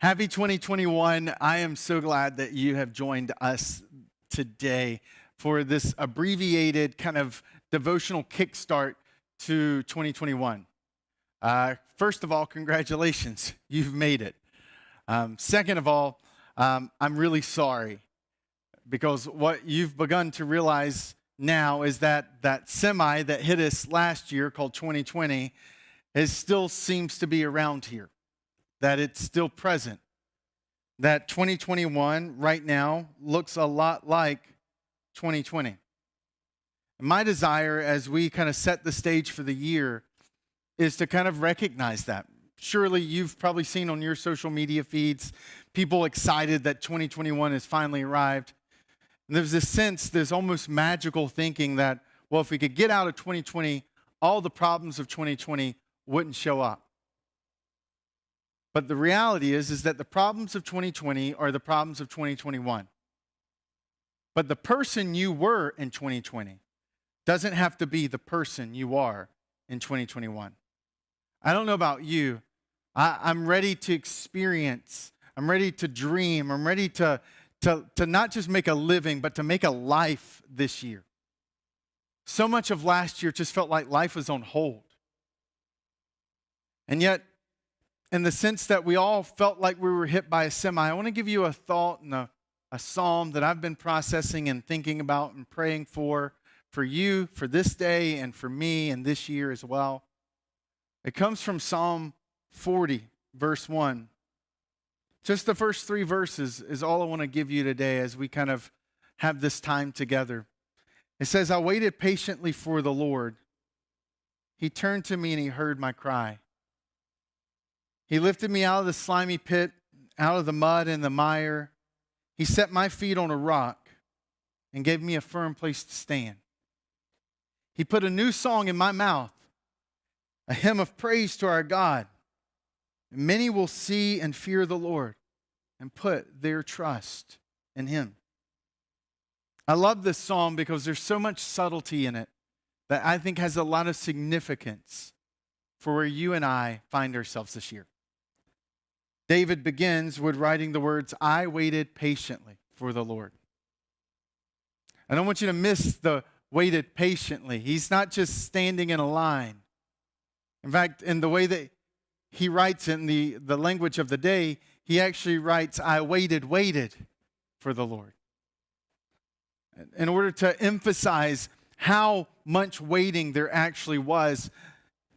Happy 2021. I am so glad that you have joined us today for this abbreviated kind of devotional kickstart to 2021. First of all, congratulations. You've made it. Second of all, I'm really sorry because what you've begun to realize now is that that semi that hit us last year called 2020 still seems to be around here, that it's still present, that 2021 right now looks a lot like 2020. And my desire as we kind of set the stage for the year is to kind of recognize that. Surely you've probably seen on your social media feeds people excited that 2021 has finally arrived. And there's this sense, there's almost magical thinking that, well, if we could get out of 2020, all the problems of 2020 wouldn't show up. But the reality is that the problems of 2020 are the problems of 2021. But the person you were in 2020 doesn't have to be the person you are in 2021. I don't know about you. I'm ready to experience. I'm ready to dream. I'm ready to not just make a living, but to make a life this year. So much of last year just felt like life was on hold. And yet, in the sense that we all felt like we were hit by a semi, I want to give you a thought and a psalm that I've been processing and thinking about and praying for you, for this day, and for me, and this year as well. It comes from Psalm 40, verse 1. Just the first 3 verses is all I want to give you today as we kind of have this time together. It says, I waited patiently for the Lord. He turned to me and he heard my cry. He lifted me out of the slimy pit, out of the mud and the mire. He set my feet on a rock and gave me a firm place to stand. He put a new song in my mouth, a hymn of praise to our God. Many will see and fear the Lord and put their trust in Him. I love this psalm because there's so much subtlety in it that I think has a lot of significance for where you and I find ourselves this year. David begins with writing the words, I waited patiently for the Lord. I don't want you to miss the waited patiently. He's not just standing in a line. In fact, in the way that he writes in the language of the day, he actually writes, I waited for the Lord. In order to emphasize how much waiting there actually was,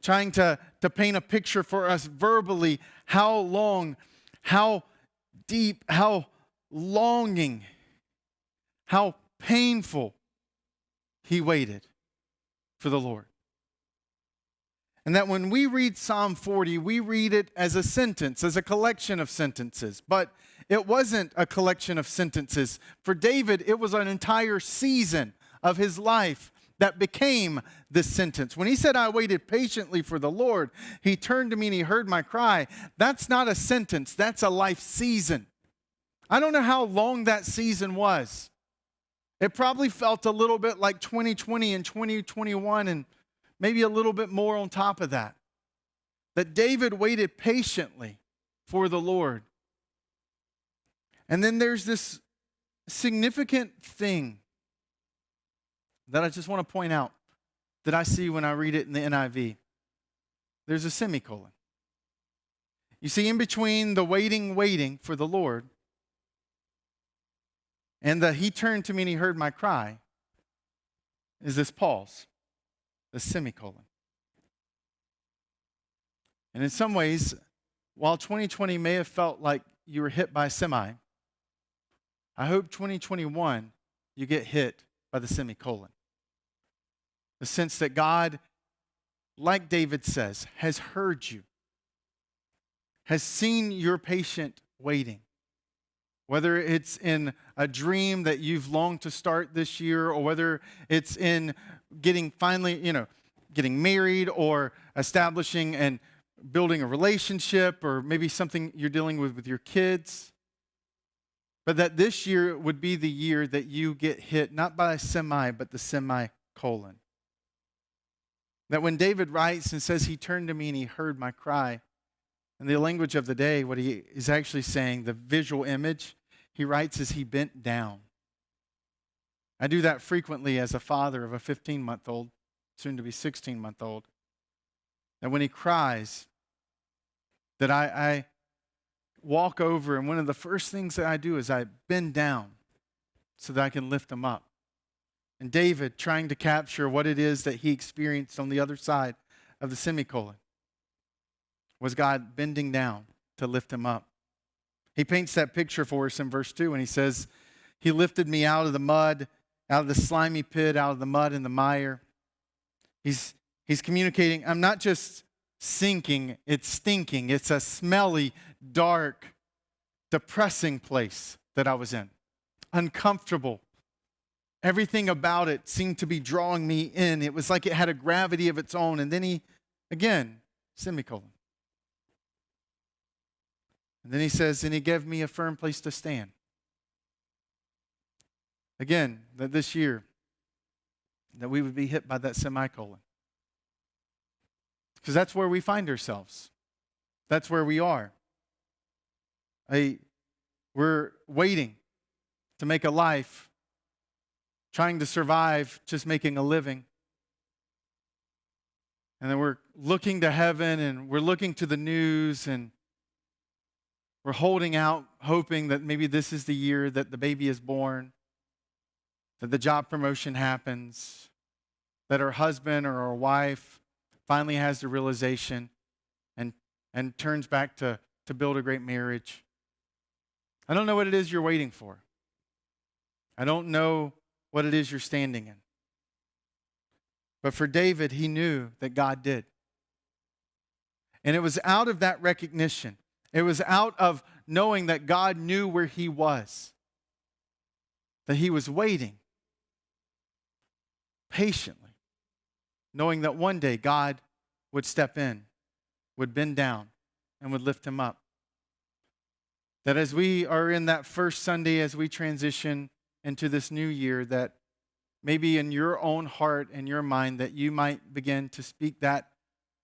trying to paint a picture for us verbally, how long, how deep, how longing, how painful he waited for the Lord. And that when we read Psalm 40, we read it as a sentence, as a collection of sentences. But it wasn't a collection of sentences. For David, it was an entire season of his life that became this sentence. When he said, I waited patiently for the Lord, he turned to me and he heard my cry. That's not a sentence. That's a life season. I don't know how long that season was. It probably felt a little bit like 2020 and 2021 and maybe a little bit more on top of that. That David waited patiently for the Lord. And then there's this significant thing that I just want to point out that I see when I read it in the NIV. There's a semicolon. You see, in between the waiting for the Lord and the he turned to me and he heard my cry is this pause, the semicolon. And in some ways, while 2020 may have felt like you were hit by a semi, I hope 2021 you get hit by the semicolon. The sense that God, like David says, has heard you, has seen your patient waiting. Whether it's in a dream that you've longed to start this year, or whether it's in getting married, or establishing and building a relationship, or maybe something you're dealing with your kids. But that this year would be the year that you get hit, not by a semi, but the semicolon. That when David writes and says, he turned to me and he heard my cry, In the language of the day, what he is actually saying, the visual image he writes is he bent down. I do that frequently as a father of a 15-month-old, soon to be 16-month-old. And when he cries, that I walk over, and one of the first things that I do is I bend down so that I can lift him up. And David, trying to capture what it is that he experienced on the other side of the semicolon, was God bending down to lift him up. He paints that picture for us in verse 2, and he says, he lifted me out of the mud, out of the slimy pit, out of the mud and the mire. He's communicating, I'm not just sinking, it's stinking. It's a smelly, dark, depressing place that I was in. Uncomfortable. Everything about it seemed to be drawing me in. It was like it had a gravity of its own. And then he, again, semicolon. And then he says, and he gave me a firm place to stand. Again, that this year, that we would be hit by that semicolon. Because that's where we find ourselves. That's where we are. We're waiting to make a life, trying to survive, just making a living. And then we're looking to heaven, and we're looking to the news, and we're holding out, hoping that maybe this is the year that the baby is born, that the job promotion happens, that our husband or our wife finally has the realization and turns back to build a great marriage. I don't know what it is you're waiting for. I don't know what it is you're standing in. But for David, he knew that God did. And it was out of that recognition, it was out of knowing that God knew where he was, that he was waiting patiently, knowing that one day God would step in, would bend down, and would lift him up. That as we are in that first Sunday, as we transition into this new year, that maybe in your own heart and your mind that you might begin to speak that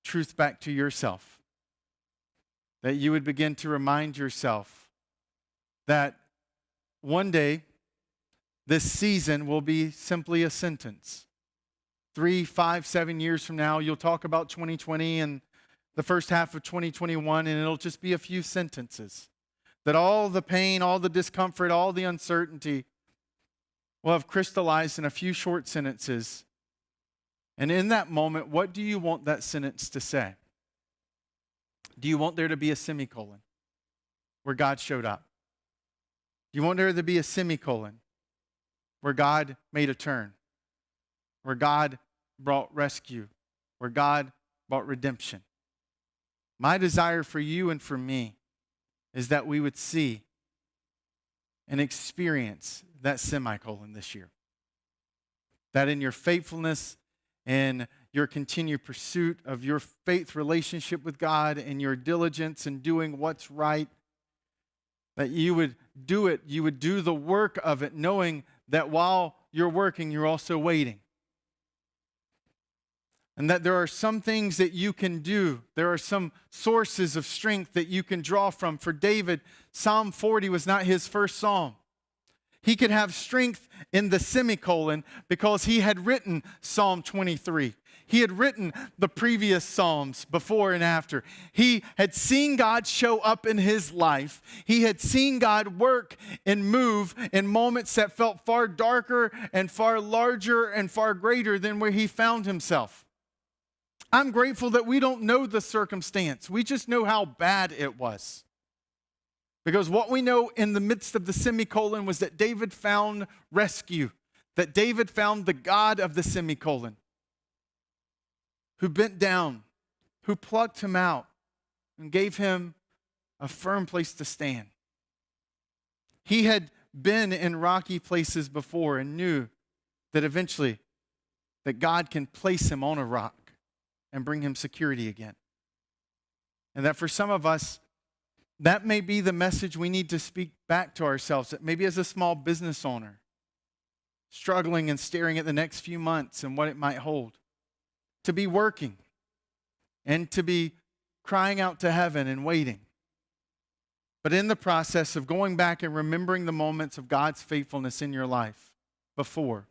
truth back to yourself. That you would begin to remind yourself that one day this season will be simply a sentence. 3, 5, 7 years from now, you'll talk about 2020 and the first half of 2021, and it'll just be a few sentences. That all the pain, all the discomfort, all the uncertainty will have crystallized in a few short sentences. And in that moment, what do you want that sentence to say? Do you want there to be a semicolon where God showed up? Do you want there to be a semicolon where God made a turn? Where God brought rescue? Where God brought redemption? My desire for you and for me is that we would see and experience that semicolon this year. That in your faithfulness and your continued pursuit of your faith relationship with God and your diligence in doing what's right, that you would do it, you would do the work of it, knowing that while you're working, you're also waiting. And that there are some things that you can do. There are some sources of strength that you can draw from. For David, Psalm 40 was not his first psalm. He could have strength in the semicolon because he had written Psalm 23. He had written the previous Psalms before and after. He had seen God show up in his life. He had seen God work and move in moments that felt far darker and far larger and far greater than where he found himself. I'm grateful that we don't know the circumstance. We just know how bad it was. Because what we know in the midst of the semicolon was that David found rescue, that David found the God of the semicolon, who bent down, who plucked him out, and gave him a firm place to stand. He had been in rocky places before and knew that eventually that God can place him on a rock and bring him security again. And that for some of us, that may be the message we need to speak back to ourselves. That maybe as a small business owner, struggling and staring at the next few months and what it might hold. To be working and to be crying out to heaven and waiting, but in the process of going back and remembering the moments of God's faithfulness in your life before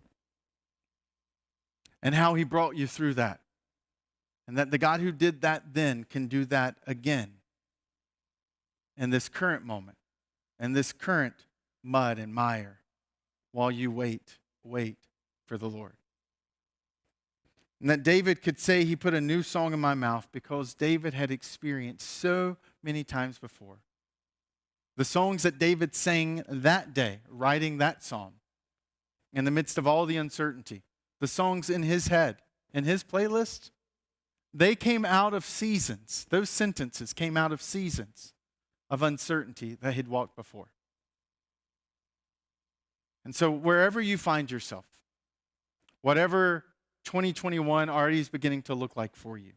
and how he brought you through that. And that the God who did that then can do that again in this current moment, in this current mud and mire, while you wait for the Lord. And that David could say he put a new song in my mouth because David had experienced so many times before. The songs that David sang that day, writing that psalm, in the midst of all the uncertainty, the songs in his head, in his playlist, they came out of seasons. Those sentences came out of seasons of uncertainty that he'd walked before. And so wherever you find yourself, whatever 2021 already is beginning to look like for you,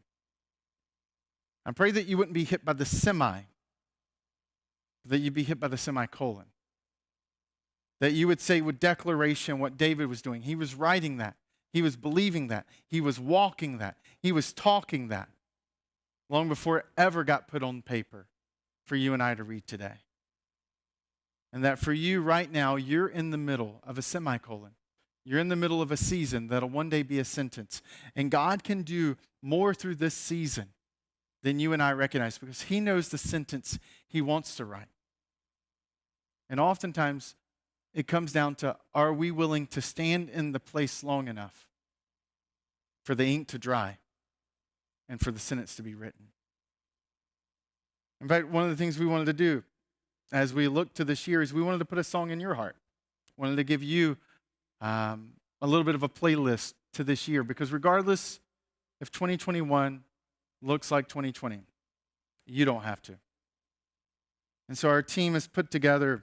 I pray that you wouldn't be hit by the semi, that you'd be hit by the semicolon. That you would say with declaration what David was doing. He was writing that. He was believing that. He was walking that. He was talking that long before it ever got put on paper for you and I to read today. And that for you right now, you're in the middle of a semicolon. You're in the middle of a season that'll one day be a sentence. And God can do more through this season than you and I recognize because he knows the sentence he wants to write. And oftentimes, it comes down to, are we willing to stand in the place long enough for the ink to dry and for the sentence to be written? In fact, one of the things we wanted to do as we look to this year is we wanted to put a song in your heart. We wanted to give you a little bit of a playlist to this year because regardless if 2021 looks like 2020, you don't have to. And so our team has put together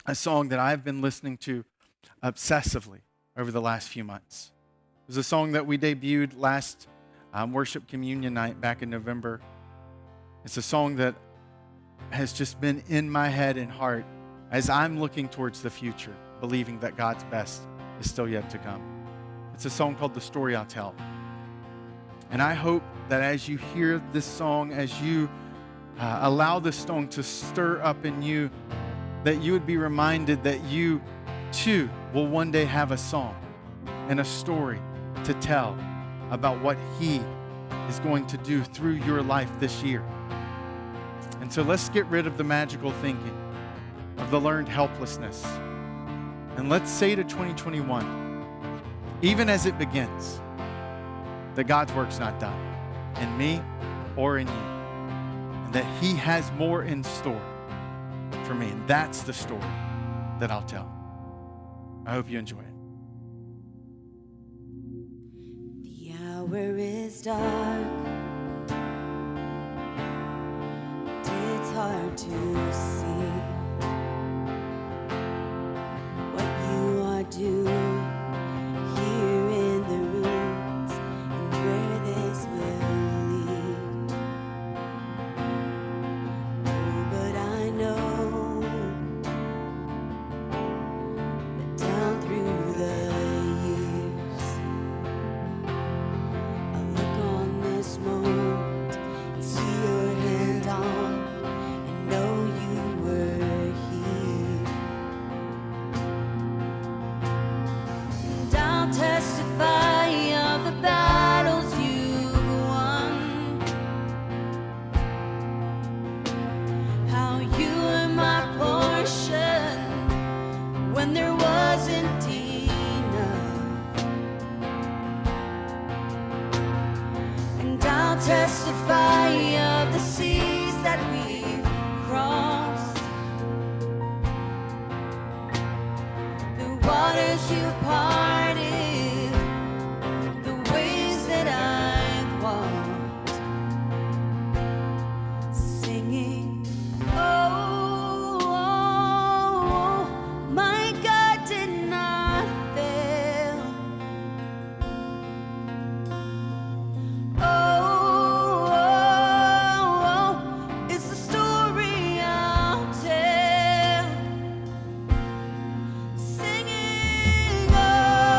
a song that I've been listening to obsessively over the last few months. It was a song that we debuted last worship communion night back in November. It's a song that has just been in my head and heart as I'm looking towards the future, believing that God's best is still yet to come. It's a song called The Story I'll Tell. And I hope that as you hear this song, as you allow this song to stir up in you, that you would be reminded that you too will one day have a song and a story to tell about what he is going to do through your life this year. And so let's get rid of the magical thinking, of the learned helplessness. And let's say to 2021, even as it begins, that God's work's not done in me or in you, and that he has more in store for me. And that's the story that I'll tell. I hope you enjoy it. The hour is dark. It's hard to see what you are doing here in the rooms and where this will lead. Oh, but I know that down through the years, I look on this moment and see your hand on and know you were here. And I'll testify of the battles you've won, how you were my portion when there wasn't enough. And I'll testify of the seas that we've crossed, the waters you parted, the ways that I've walked, singing, oh, oh, oh, my God did not fail. Oh, oh, oh, it's the story I'll tell, singing, oh,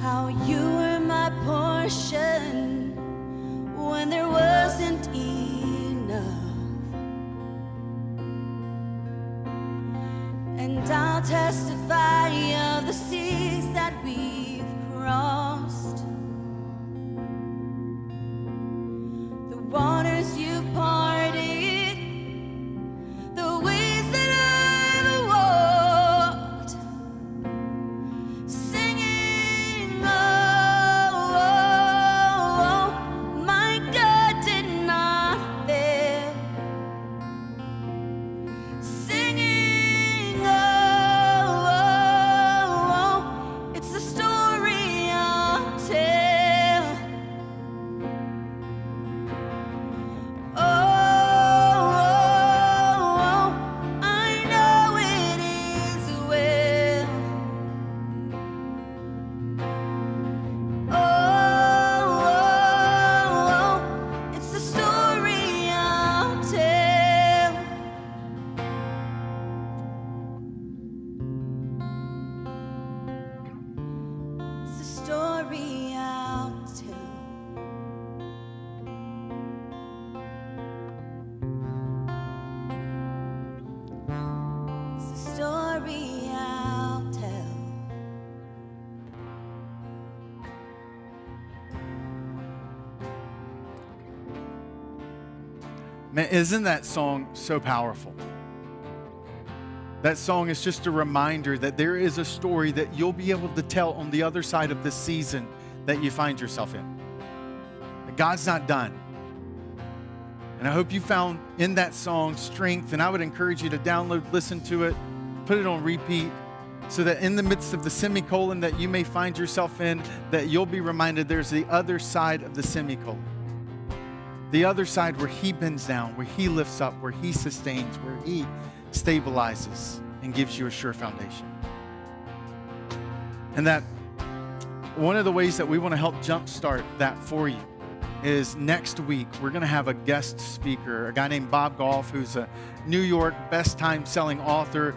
how you were my portion when there wasn't enough. And I'll testify of the seas that we've crossed, the waters you've parted, the ways that I've walked, singing, oh, my God did not fail. Singing, oh, it's the story I'll tell. Oh, I know it is well. Oh, it's the story I'll tell. It's the story I'll tell. It's the story I'll tell. Man, isn't that song so powerful? That song is just a reminder that there is a story that you'll be able to tell on the other side of this season that you find yourself in. That God's not done. And I hope you found in that song strength, and I would encourage you to download, listen to it, put it on repeat, so that in the midst of the semicolon that you may find yourself in, that you'll be reminded there's the other side of the semicolon. The other side where he bends down, where he lifts up, where he sustains, where he stabilizes and gives you a sure foundation. And that one of the ways that we want to help jumpstart that for you is next week, we're going to have a guest speaker, a guy named Bob Goff, who's a New York best-time-selling author,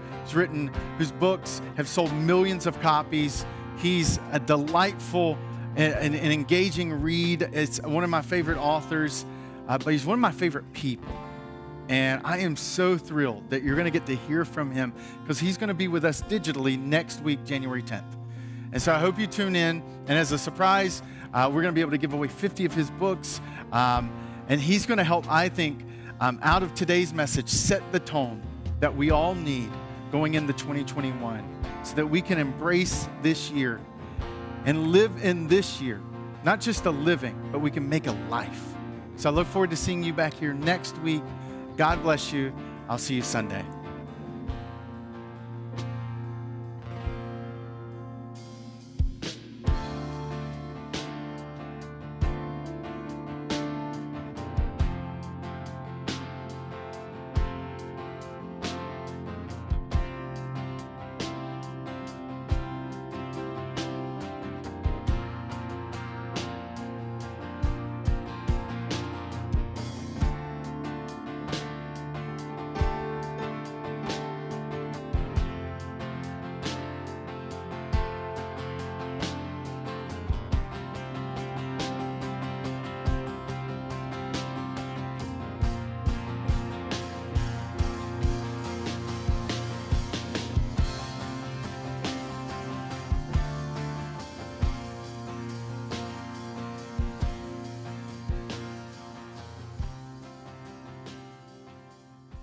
whose books have sold millions of copies. He's a delightful and engaging read. It's one of my favorite authors, but he's one of my favorite people. And I am so thrilled that you're going to get to hear from him, because he's going to be with us digitally next week, January 10th. And so I hope you tune in. And as a surprise, we're going to be able to give away 50 of his books. And he's going to help, I think, out of today's message, set the tone that we all need going into 2021, so that we can embrace this year and live in this year, not just a living, but we can make a life. So I look forward to seeing you back here next week. God bless you. I'll see you Sunday.